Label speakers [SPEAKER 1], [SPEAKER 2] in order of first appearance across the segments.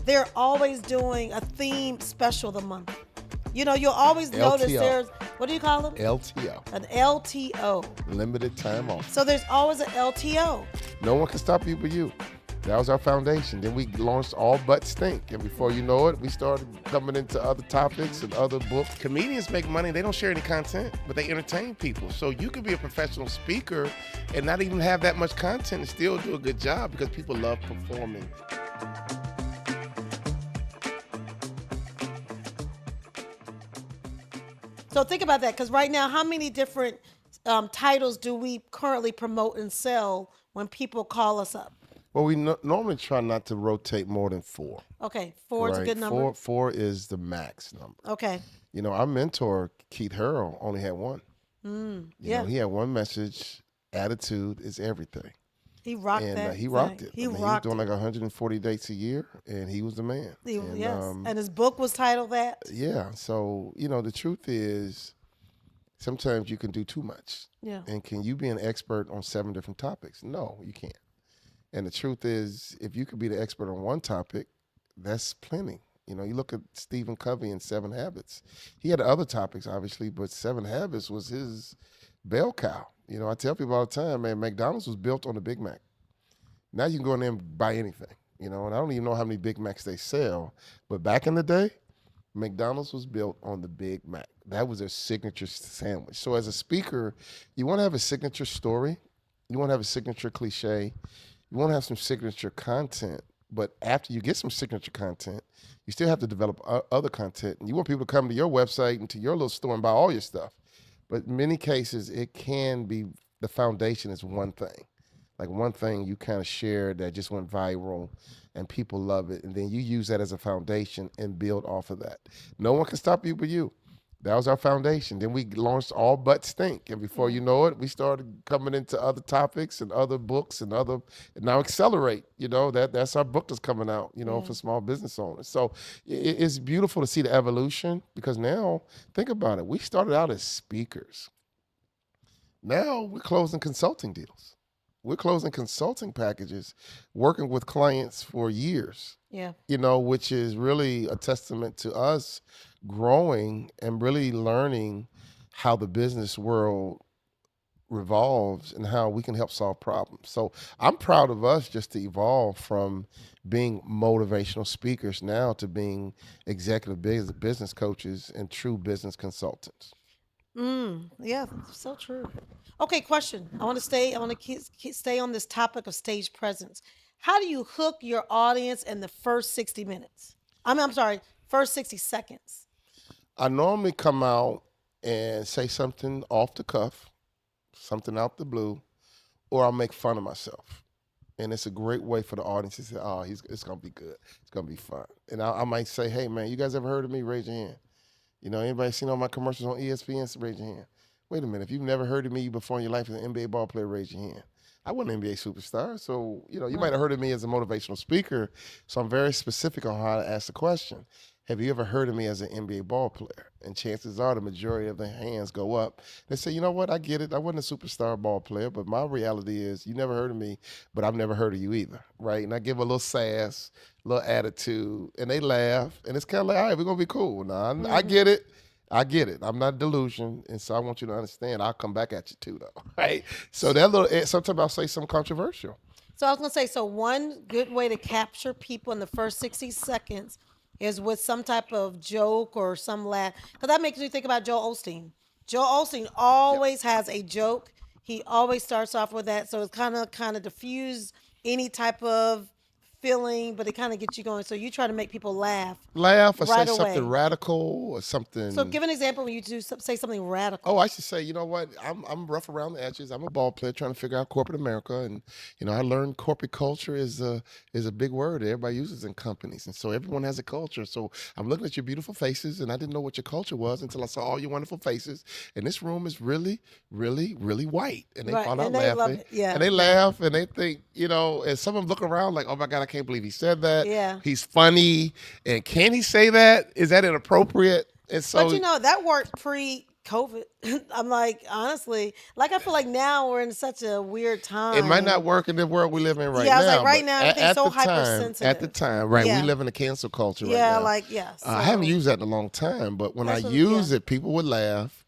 [SPEAKER 1] they're always doing a theme special of the month. You know, you'll always notice
[SPEAKER 2] LTO.
[SPEAKER 1] there's, what do you call them?
[SPEAKER 2] LTO.
[SPEAKER 1] An LTO.
[SPEAKER 2] Limited time offer.
[SPEAKER 1] So there's always an LTO.
[SPEAKER 2] No one can stop you but you. That was our foundation. Then we launched All But Stink. And before you know it, we started coming into other topics and other books. Comedians make money. They don't share any content, but they entertain people. So you can be a professional speaker and not even have that much content and still do a good job because people love performing.
[SPEAKER 1] So think about that, because right now, how many different titles do we currently promote and sell when people call us up?
[SPEAKER 2] Well, we normally try not to rotate more than 4.
[SPEAKER 1] Okay, 4 is a good number.
[SPEAKER 2] Four is the max number.
[SPEAKER 1] Okay.
[SPEAKER 2] You know, our mentor, Keith Harrell, only had one. You know, he had one message: attitude is everything.
[SPEAKER 1] He rocked
[SPEAKER 2] and,
[SPEAKER 1] that.
[SPEAKER 2] He rocked it.
[SPEAKER 1] He
[SPEAKER 2] was doing like 140 dates a year, and he was the man.
[SPEAKER 1] And his book was titled that.
[SPEAKER 2] Yeah. So, you know, the truth is sometimes you can do too much.
[SPEAKER 1] Yeah.
[SPEAKER 2] And can you be an expert on 7 different topics? No, you can't. And the truth is, if you could be the expert on one topic, that's plenty. You know, you look at Stephen Covey in 7 Habits. He had other topics, obviously, but 7 Habits was his bell cow. You know, I tell people all the time, man, McDonald's was built on the Big Mac. Now you can go in there and buy anything, you know, and I don't even know how many Big Macs they sell. But back in the day, McDonald's was built on the Big Mac. That was their signature sandwich. So as a speaker, you want to have a signature story. You want to have a signature cliche. You want to have some signature content, but after you get some signature content, you still have to develop other content. And you want people to come to your website and to your little store and buy all your stuff. But in many cases, it can be the foundation is one thing. Like one thing you kind of shared that just went viral and people love it. And then you use that as a foundation and build off of that. No one can stop you but you. That was our foundation. Then we launched All But Stink. And before you know it, we started coming into other topics and other books and now Accelerate, you know, that's our book that's coming out, you know, for small business owners. So it's beautiful to see the evolution because now, think about it. We started out as speakers. Now we're closing consulting deals. We're closing consulting packages, working with clients for years.
[SPEAKER 1] Yeah.
[SPEAKER 2] You know, which is really a testament to us growing and really learning how the business world revolves and how we can help solve problems. So I'm proud of us just to evolve from being motivational speakers now to being executive business coaches and true business consultants.
[SPEAKER 1] Yeah, so true. Okay, question. I want to stay on this topic of stage presence. How do you hook your audience in the first 60 minutes? I'm sorry, first 60 seconds.
[SPEAKER 2] I normally come out and say something off the cuff, something out the blue, or I'll make fun of myself. And it's a great way for the audience to say, oh, it's going to be good. It's going to be fun. And I might say, hey, man, you guys ever heard of me? Raise your hand. You know, anybody seen all my commercials on ESPN? Raise your hand. Wait a minute. If you've never heard of me before in your life as an NBA ball player, raise your hand. I wasn't an NBA superstar. So, you know, you might have heard of me as a motivational speaker. So I'm very specific on how to ask the question. Have you ever heard of me as an NBA ball player? And chances are the majority of the hands go up. They say, you know what, I get it. I wasn't a superstar ball player, but my reality is you never heard of me, but I've never heard of you either, right? And I give a little sass, a little attitude, and they laugh. And it's kind of like, all right, we're going to be cool. Now, I get it. I get it. I'm not a delusion. And so I want you to understand, I'll come back at you too, though, right? So that little, sometimes I'll say something controversial.
[SPEAKER 1] So I was going to say, so one good way to capture people in the first 60 seconds is with some type of joke or some laugh. Because that makes me think about Joel Osteen. Joel Osteen always has a joke. He always starts off with that. So it's kind of diffuse any type of feeling, but it kind of gets you going. So you try to make people laugh.
[SPEAKER 2] Laugh or
[SPEAKER 1] right
[SPEAKER 2] say
[SPEAKER 1] away.
[SPEAKER 2] something radical or something.
[SPEAKER 1] So give an example when you say something radical.
[SPEAKER 2] Oh, I should say, you know what? I'm rough around the edges. I'm a ball player trying to figure out corporate America, and you know, I learned corporate culture is a big word that everybody uses in companies, and so everyone has a culture. So I'm looking at your beautiful faces, and I didn't know what your culture was until I saw all your wonderful faces. And this room is really, really, really white, and they found out laughing,
[SPEAKER 1] love it. Yeah.
[SPEAKER 2] and they laugh, and they think, you know, and some of them look around like, oh my God, I can't believe he said that.
[SPEAKER 1] Yeah.
[SPEAKER 2] He's funny, and can he say that? Is that inappropriate? And so,
[SPEAKER 1] But you know, that worked pre COVID. I'm like, honestly, like I feel like now we're in such a weird
[SPEAKER 2] It might not
[SPEAKER 1] time.
[SPEAKER 2] work in the world we live in right
[SPEAKER 1] Yeah, I was like,
[SPEAKER 2] now,
[SPEAKER 1] right
[SPEAKER 2] but
[SPEAKER 1] now everything's so
[SPEAKER 2] at the
[SPEAKER 1] hypersensitive.
[SPEAKER 2] time, right, we
[SPEAKER 1] Yeah,
[SPEAKER 2] live in a cancel culture right
[SPEAKER 1] yeah,
[SPEAKER 2] now.
[SPEAKER 1] like yeah.
[SPEAKER 2] I haven't
[SPEAKER 1] So
[SPEAKER 2] used that in a long time, but when I
[SPEAKER 1] that's what. Yeah,
[SPEAKER 2] use it, people would laugh.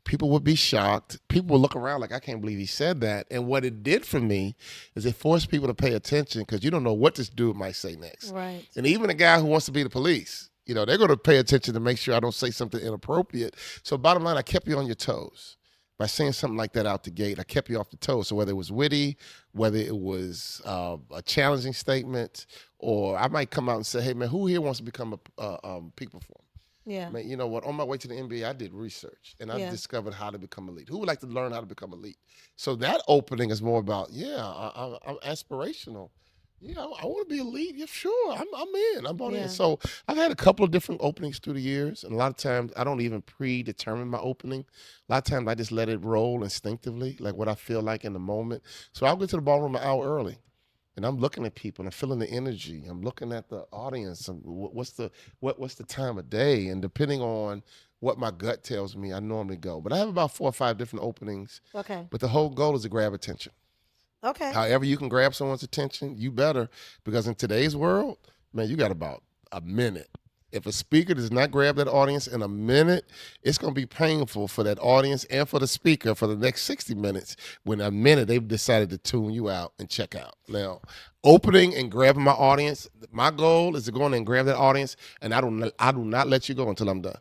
[SPEAKER 2] People would be shocked. People would look around like, I can't believe he said that. And what it did for me is it forced people to pay attention because you don't know what this dude might say next.
[SPEAKER 1] right.
[SPEAKER 2] And even a guy who wants to be the police, they're going to pay attention to make sure I don't say something inappropriate. So bottom line, I kept you on your toes. By saying something like that out the gate, I kept you off the toes. So whether it was witty, whether it was a challenging statement, or I might come out and say, hey, man, who here wants to become a peak performer?
[SPEAKER 1] Yeah,
[SPEAKER 2] Man, you know what? On my way to the NBA, I did research and I
[SPEAKER 1] yeah,
[SPEAKER 2] discovered how to become elite. Who would like to learn how to become elite? So that opening is more about, I'm aspirational. Yeah, I want to be elite. Yeah, sure. I'm in. I'm on in.
[SPEAKER 1] yeah.
[SPEAKER 2] So I've had a couple of different openings through the years, and a lot of times I don't even predetermine my opening. A lot of times I just let it roll instinctively, like what I feel like in the moment. So I'll get to the ballroom an hour early and I'm looking at people and I'm feeling the energy. I'm looking at the audience. What's the time of day? And depending on what my gut tells me, I normally go. But I have about 4 or 5 different openings.
[SPEAKER 1] Okay,
[SPEAKER 2] But the whole goal is to grab attention.
[SPEAKER 1] okay.
[SPEAKER 2] However you can grab someone's attention, you better, because in today's world, man, you got about a minute. If a speaker does not grab that audience in a minute, it's going to be painful for that audience and for the speaker for the next 60 minutes when a minute they've decided to tune you out and check out. Now, opening and grabbing my audience, my goal is to go in and grab that audience, and I do not let you go until I'm done.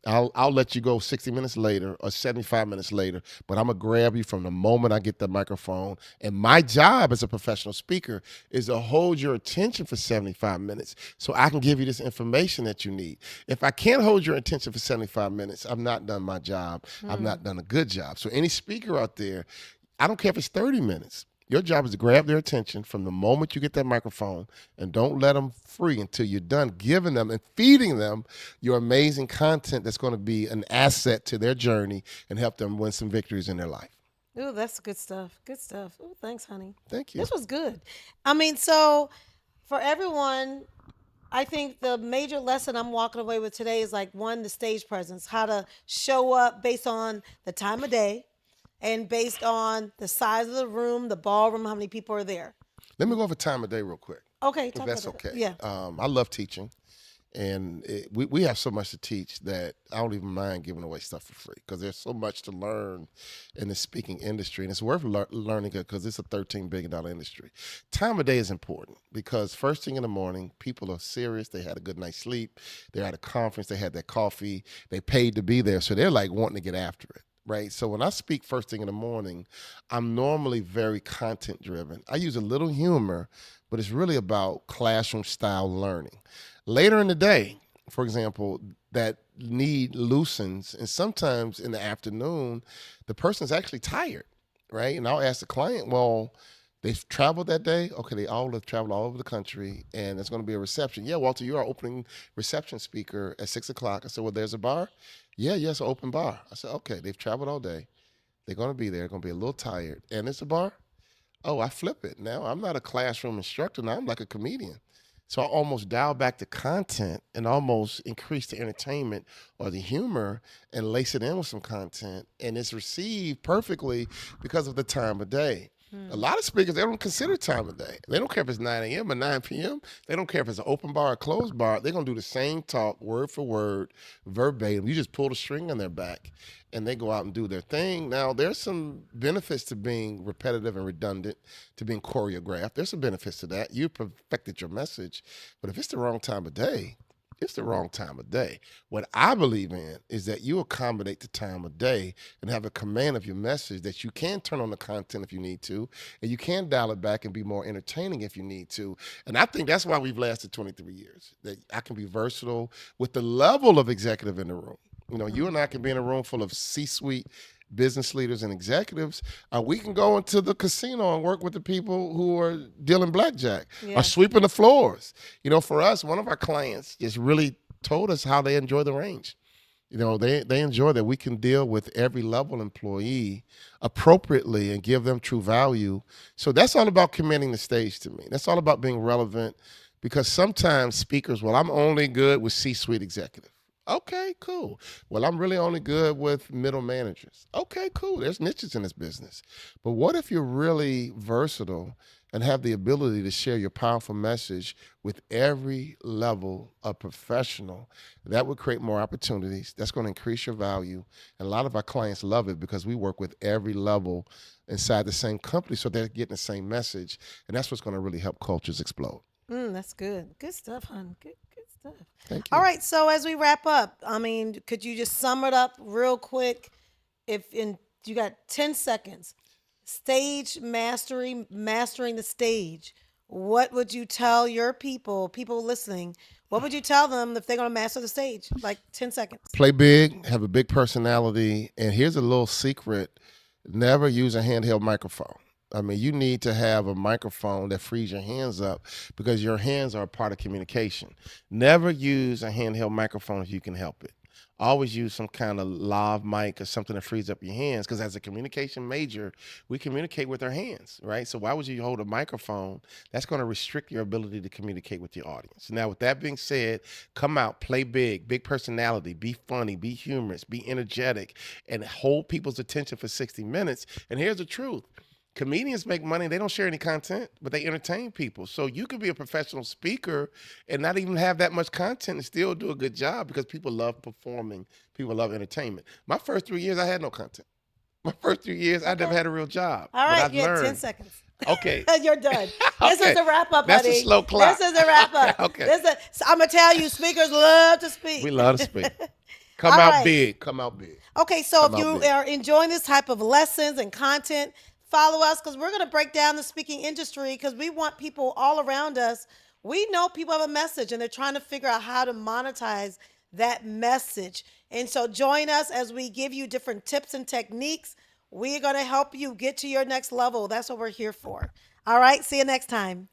[SPEAKER 2] I'll let you go 60 minutes later or 75 minutes later, but I'm gonna grab you from the moment I get the microphone. And my job as a professional speaker is to hold your attention for 75 minutes so I can give you this information that you need. If I can't hold your attention for 75 minutes, I've not done my job. I've not done a good job. So any speaker out there, I don't care if it's 30 minutes. Your job is to grab their attention from the moment you get that microphone and don't let them free until you're done giving them and feeding them your amazing content that's going to be an asset to their journey and help them win some victories in their life.
[SPEAKER 1] Ooh, that's good stuff. Good stuff. Ooh, thanks, honey.
[SPEAKER 2] Thank you.
[SPEAKER 1] This was good. I mean, so for everyone, I think the major lesson I'm walking away with today is like one, the stage presence, how to show up based on the time of day and based on the size of the room, the ballroom, how many people are there.
[SPEAKER 2] Let me go over time of day real quick,
[SPEAKER 1] Okay,
[SPEAKER 2] if
[SPEAKER 1] talk about
[SPEAKER 2] that's
[SPEAKER 1] that.
[SPEAKER 2] okay.
[SPEAKER 1] Yeah.
[SPEAKER 2] I love teaching. And we have so much to teach that I don't even mind giving away stuff for free because there's so much to learn in the speaking industry, and it's worth learning it because it's a $13 billion industry. Time of day is important because first thing in the morning, people are serious. They had a good night's sleep. They're at a conference. They had their coffee. They paid to be there, so they're like wanting to get after it. Right. So when I speak first thing in the morning, I'm normally very content driven. I use a little humor, but it's really about classroom style learning. Later in the day, for example, that need loosens, and sometimes in the afternoon, the person's actually tired, right? And I'll ask the client, well, they've traveled that day. Okay, they all have traveled all over the country, and there's going to be a reception. Yeah, Walter, you're our opening reception speaker at 6 o'clock. I said, well, there's a bar. Yeah, yes, an open bar. I said, okay, they've traveled all day. They're going to be there. They're going to be a little tired, and it's a bar. Oh, I flip it. Now I'm not a classroom instructor. Now I'm like a comedian. So I almost dial back the content and almost increase the entertainment or the humor and lace it in with some content. And it's received perfectly because of the time of day. A lot of speakers, they don't consider time of day. They don't care if it's 9 a.m. or 9 p.m. They don't care if it's an open bar or closed bar. They're going to do the same talk word for word, verbatim. You just pull the string on their back and they go out and do their thing. Now, there's some benefits to being repetitive and redundant, to being choreographed. There's some benefits to that. You perfected your message. But if it's the wrong time of day, it's the wrong time of day. What I believe in is that you accommodate the time of day and have a command of your message that you can turn on the content if you need to, and you can dial it back and be more entertaining if you need to. And I think that's why we've lasted 23 years, that I can be versatile with the level of executive in the room. You and I can be in a room full of C-suite business leaders and executives. We can go into the casino and work with the people who are dealing blackjack or
[SPEAKER 1] Yeah.
[SPEAKER 2] sweeping the floors. For us, one of our clients just really told us how they enjoy the range. They enjoy that we can deal with every level employee appropriately and give them true value. So that's all about commanding the stage to me. That's all about being relevant because sometimes speakers, well, I'm only good with C-suite executive. Okay, cool. Well, I'm really only good with middle managers. Okay, cool. There's niches in this business. But what if you're really versatile and have the ability to share your powerful message with every level of professional? That would create more opportunities. That's going to increase your value. And a lot of our clients love it because we work with every level inside the same company. So they're getting the same message. And that's what's going to really help cultures explode.
[SPEAKER 1] That's good. Good stuff, hon. Good stuff.
[SPEAKER 2] Thank
[SPEAKER 1] All
[SPEAKER 2] you.
[SPEAKER 1] right. So as we wrap up, I mean, could you just sum it up real quick? If in you got 10 seconds, stage mastery, mastering the stage. What would you tell your people listening? What would you tell them if they're going to master the stage? Like 10 seconds.
[SPEAKER 2] Play big, have a big personality, and here's a little secret: never use a handheld microphone. I mean, you need to have a microphone that frees your hands up because your hands are a part of communication. Never use a handheld microphone if you can help it. Always use some kind of lav mic or something that frees up your hands because as a communication major, we communicate with our hands, right? So why would you hold a microphone? That's going to restrict your ability to communicate with your audience. Now, with that being said, come out, play big, big personality, be funny, be humorous, be energetic, and hold people's attention for 60 minutes. And here's the truth: comedians make money. They don't share any content, but they entertain people. So you could be a professional speaker and not even have that much content and still do a good job because people love performing. People love entertainment. My first 3 years, I had no content. My first 3 years, I never
[SPEAKER 1] Okay.
[SPEAKER 2] had a real job,
[SPEAKER 1] All
[SPEAKER 2] but
[SPEAKER 1] right.
[SPEAKER 2] I
[SPEAKER 1] You had 10
[SPEAKER 2] learned.
[SPEAKER 1] seconds.
[SPEAKER 2] Okay.
[SPEAKER 1] You're done. This is
[SPEAKER 2] Okay.
[SPEAKER 1] the wrap up,
[SPEAKER 2] That's a
[SPEAKER 1] buddy.
[SPEAKER 2] slow
[SPEAKER 1] This
[SPEAKER 2] clock.
[SPEAKER 1] is the wrap
[SPEAKER 2] Okay.
[SPEAKER 1] up.
[SPEAKER 2] Okay.
[SPEAKER 1] I'm going to tell you, speakers love to
[SPEAKER 2] We
[SPEAKER 1] speak.
[SPEAKER 2] love to speak. Come
[SPEAKER 1] All
[SPEAKER 2] out
[SPEAKER 1] right.
[SPEAKER 2] big. Come out big.
[SPEAKER 1] Okay, so
[SPEAKER 2] Come
[SPEAKER 1] if
[SPEAKER 2] out
[SPEAKER 1] you
[SPEAKER 2] big.
[SPEAKER 1] are enjoying this type of lessons and content, follow us because we're going to break down the speaking industry because we want people all around us. We know people have a message and they're trying to figure out how to monetize that message. And so join us as we give you different tips and techniques. We're going to help you get to your next level. That's what we're here for. All right, see you next time.